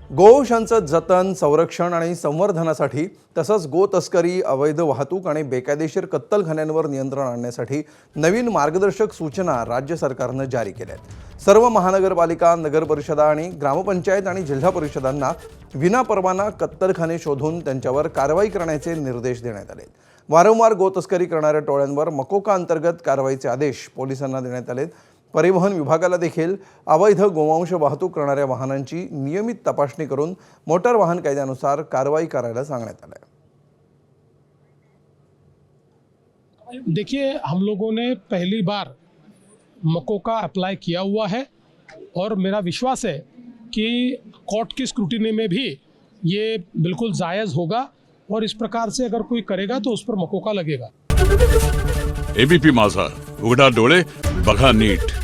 गोवंशांचं जतन, संरक्षण आणि संवर्धनासाठी तसंच गो तस्करी, अवैध वाहतूक आणि बेकायदेशीर कत्तलखान्यांवर नियंत्रण आणण्यासाठी नवीन मार्गदर्शक सूचना राज्य सरकारनं जारी केल्या आहेत। सर्व महानगरपालिका, नगरपरिषदा आणि ग्रामपंचायत आणि जिल्हा परिषदांना विनापरवाना कत्तलखाने शोधून त्यांच्यावर कारवाई करण्याचे निर्देश देण्यात आले। वारंवार गो तस्करी करणाऱ्या टोळ्यांवर मकोका अंतर्गत कारवाईचे आदेश पोलिसांना देण्यात आले। परिवहन विभागाला देखील अवैध गोवंश वाहतूक करणाऱ्या वाहनांची नियमित तपासणी करून मोटार वाहन कायद्यानुसार कारवाई करायला सांगण्यात आलं आहे। देखिए, हम लोगों ने पहली बार मकोका अप्लाई किया हुआ है और मेरा विश्वास है कि कोर्ट की स्क्रूटिनी में भी ये बिल्कुल जायज़ होगा और इस प्रकार से अगर कोई करेगा तो उस पर मकोका लगेगा। एबीपी माझा, उघडा डोळे बघा नीट।